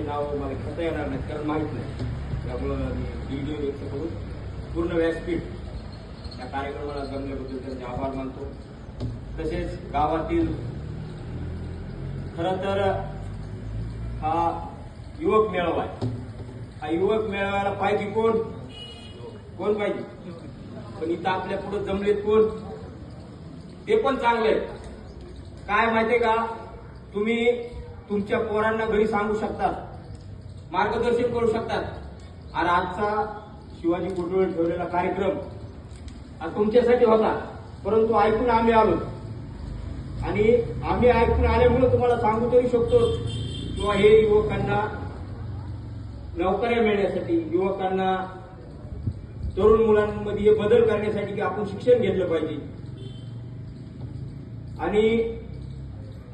त्यांचे नाव मला घेता येणार नाही कारण माहीत नाही. त्यामुळं मी व्हिडिओ व्यक्त करून पूर्ण व्यासपीठ या कार्यक्रमाला जमल्याबद्दल त्यांचे आभार मानतो. तसेच गावातील खरं तर हा युवक मेळावा आहे. हा युवक मेळाव्याला पाहिजे कोण कोण पाहिजे, पण इथं आपल्या पुढे जमलेत कोण, ते पण चांगले. काय माहितीये का, तुम्ही तुमच्या पोरांना घरी सांगू शकतात, मार्गदर्शन करू शकतात. आणि आजचा शिवाजी कुटुंब ठेवलेला कार्यक्रम हा तुमच्यासाठी होता, परंतु ऐकून आम्ही आलो आणि आम्ही ऐकून आल्यामुळे तुम्हाला सांगू तरी शकतो किंवा हे युवकांना नोकऱ्या मिळण्यासाठी, युवकांना तरुण मुलांमध्ये हे बदल करण्यासाठी की आपण शिक्षण घेतलं पाहिजे. आणि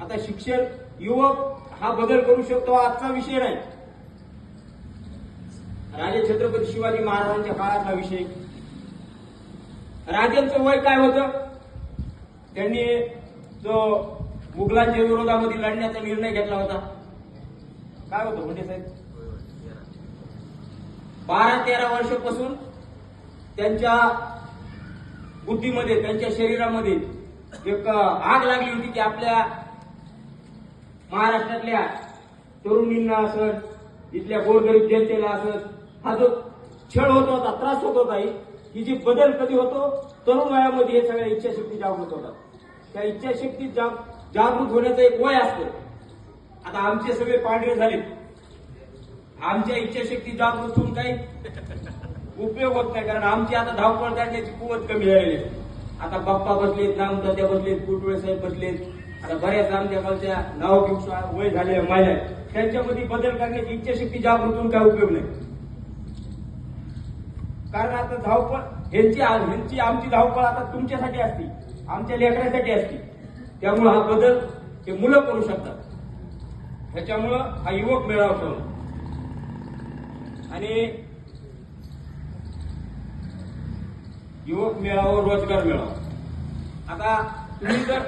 आता शिक्षण युवक हा बदल करू शकतो आजचा विषय नाही, राजे छत्रपती शिवाजी महाराजांच्या काळातला विषय. राजांचं वय काय होतं, त्यांनी जो मुघलांच्या विरोधामध्ये लढण्याचा निर्णय घेतला होता, काय होतं म्हणजे साहेब, 12-13 वर्षापासून त्यांच्या बुद्धीमध्ये, त्यांच्या शरीरामध्ये एक आग लागली होती की आपल्या महाराष्ट्रातल्या तरुणींना असत, इथल्या गोरगरीब जनतेला असत, हा जो छळ होत होता, त्रास होत होता, ही जी बदल कधी होतो, तरुण वयामध्ये हे सगळ्या इच्छाशक्ती जागृत होतात. त्या इच्छाशक्ती जागृत होण्याचं एक वय असतं. आता आमचे सगळे पांढरे झाले, आमच्या इच्छाशक्ती जागृत होऊन काही उपयोग होत नाही, कारण आमची आता धावपळ करण्याची कुवत कमी झालेली आहे. आता बाप्पा बसलेत, नामदात्या बसलेत, कुटुळे साहेब बसलेत, आता बऱ्याच आमच्या गावच्या नाव घेऊन वय झालेल्या महिला त्यांच्यामध्ये बदल करण्याची इच्छाशक्ती जागृत होऊन काय उपयोग नाही. कारण आता धावपळ ह्यांची आमची धावपळ आता तुमच्यासाठी असते, आमच्या लेकरांसाठी असते. त्यामुळे हा बदल हे मुलं करू शकतात. त्याच्यामुळं हा युवक मेळावा ठेवला. आणि युवक मेळावा, रोजगार मेळावा. आता तुम्ही जर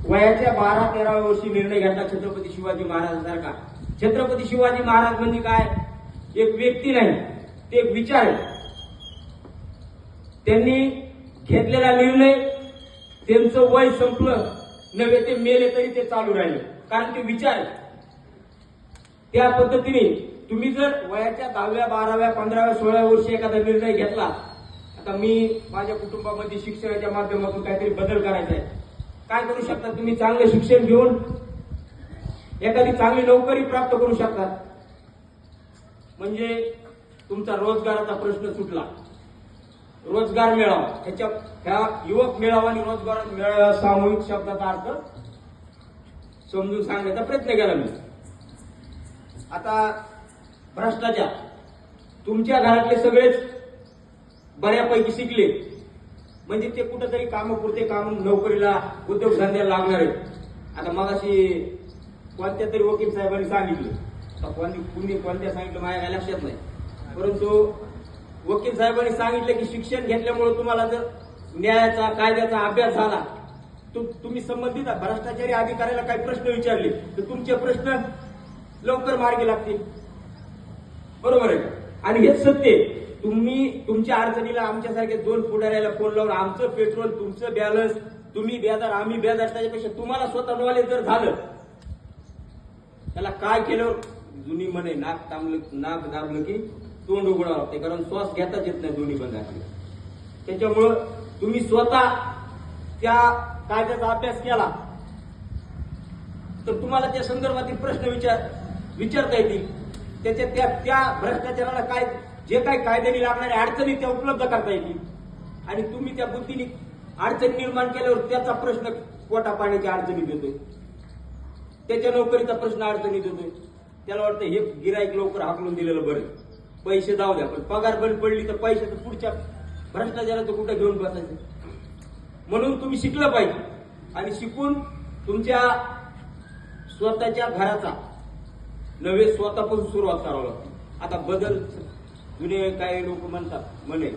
वयाच्या 12-13 वर्षी निर्णय घेतला छत्रपती शिवाजी महाराजांसारखा, छत्रपती शिवाजी महाराज म्हणजे काय, एक व्यक्ती नाही, ते एक विचार आहे. त्यांनी घेतलेला निर्णय, त्यांचं वय संपलं नव्हे, ते मेले तरी ते चालू राहिले, कारण ते विचार आहे. त्या पद्धतीने तुम्ही जर वयाच्या 10व्या 12व्या 15व्या 16व्या वर्षी एखादा निर्णय घेतला, आता मी माझ्या कुटुंबामध्ये शिक्षणाच्या माध्यमातून काहीतरी बदल करायचा आहे, काय करू शकता तुम्ही, चांगलं शिक्षण घेऊन एखादी चांगली नोकरी प्राप्त करू शकता. म्हणजे तुमचा रोजगाराचा प्रश्न सुटला. रोजगार मेळावा, ह्या युवक मेळावा आणि रोजगार मेळावा सामूहिक शब्दाचा अर्थ समजून सांगण्याचा प्रयत्न केला मी. आता भ्रष्टाचार, तुमच्या घरातले सगळेच बऱ्यापैकी शिकले, म्हणजे ते कुठंतरी कामापुरते, काम नोकरीला उद्योगधंद्याला लागणार आहेत. आता मगाशी कोणत्या तरी वकील साहेबांनी सांगितलं, कोणत्या सांगितलं माझ्या काय लक्षात नाही, परंतु वकील साहेबांनी सांगितलं की शिक्षण घेतल्यामुळे तुम्हाला जर न्यायाचा, कायद्याचा अभ्यास झाला, तुम्ही संबंधित भ्रष्टाचारी अधिकाऱ्याला काही प्रश्न विचारले तर तुमचे प्रश्न लवकर मार्गी लागतील. बरोबर आहे. आणि हेच सत्य आहे. तुम्ही तुमच्या अडचणीला आमच्यासारखे 2 पुढाऱ्याला फोन लावून आमचं पेट्रोल, तुमचं बॅलन्स, तुम्ही बेजार आम्ही बेजार, त्याच्यापेक्षा तुम्हाला स्वतः नॉलेज जर झालं, त्याला काय केलं, जुनी म्हणे नाक दाबलं की तोंड उघडावं लागते, कारण श्वास घेताच येत नाही दोन्ही बंद असले. त्याच्यामुळं तुम्ही स्वतः त्या कायद्याचा अभ्यास केला तर तुम्हाला त्या संदर्भातील प्रश्न विचारता येतील. त्या भ्रष्टाचाराला काय जे काही कायद्याने लागणाऱ्या अडचणी त्या उपलब्ध करता येतील. आणि तुम्ही त्या बुद्धीने अडचणी निर्माण केल्यावर त्याचा प्रश्न पोटा पाण्याच्या अडचणी देतोय, त्याच्या नोकरीचा प्रश्न अडचणी देतोय. त्याला वाटतं हे गिराईक लवकर हाकलून दिलेलं बरं, पैसे जाऊ द्या, पण पगार बंद पडली तर पैसे तर पुढच्या भ्रष्टाचाराचं कुठं घेऊन बसायचं. म्हणून तुम्ही शिकलं पाहिजे आणि शिकून तुमच्या स्वतःच्या घराचा नव्हे स्वतःपासून सुरुवात करावं लागते. आता बदल जुने काही लोक म्हणतात, म्हणे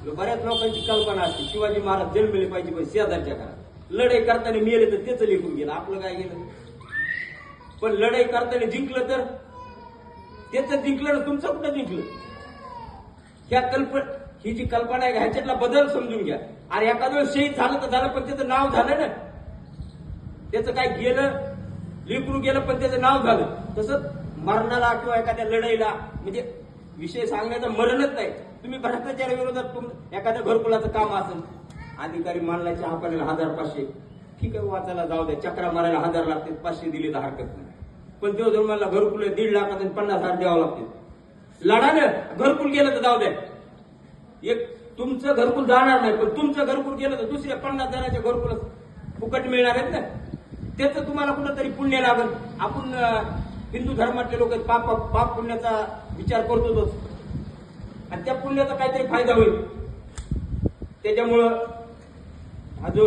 बऱ्याच लोकांची कल्पना असते शिवाजी महाराज जन्मले पाहिजे पण शेजारच्या घरात, लढाई करताना मेले तर त्याच लेखून गेलं, आपलं काय गेलं. पण लढाई करताना जिंकलं तर त्याचं जिंकलं ना तुमचं कुठं जिंकलं? ही जी कल्पना आहे ह्याच्यातला बदल समजून घ्या. अरे एखाद्या वेळेस शहीद झालं तर झालं, पण त्याचं नाव झालं ना. त्याचं काय गेलं, लेकरू गेलं, पण त्याचं नाव झालं. तसंच मरणाला किंवा एखाद्या लढाईला म्हणजे विषय सांगण्याचं मरणच नाही. तुम्ही भ्रष्टाचारा विरोधात एखाद्या घरकुलाचं काम असेल, अधिकारी मानलाचे हापायला 1500, ठीक आहे वाचायला जाऊ द्या, चक्रा मारायला 1000 लागते, 500 दिले तर हरकत नाही. पण तो जर मला घरकुल 1.5 लाखात आणि 50,000 द्यावं लागते. लढानं घरकुल गेलं तर जाऊ द्या, एक तुमचं घरकुल जाणार नाही, पण तुमचं घरकुल गेलं तर दुसऱ्या 50 जणांच्या घरकुल फुकट मिळणार आहेत ना. त्याचं तुम्हाला कुठंतरी पुण्य लागल. आपण हिंदू धर्मातले लोक पाप पुण्याचा विचार करतोच, आणि त्या पुण्याचा काहीतरी फायदा होईल. त्याच्यामुळं हा जो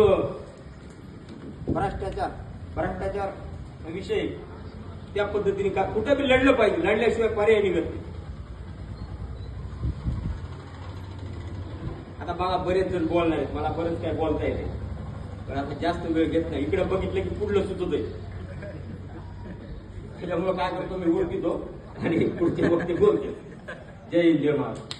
भ्रष्टाचार विषय त्या पद्धतीने का कुठं बी लढलं पाहिजे, लढल्याशिवाय पर्याय निघत नाही. आता बघा बरेच जण बोलणार आहेत, मला बरेच काय बोलता येते, पण आता जास्त वेळ घेत नाही. इकडे बघितलं की पुढलं सुचत आहे, त्याच्यामुळे काय करतो मी ओळखीतो आणि पुढचे वक्ते बोलते. जय हिंद जय महाराज.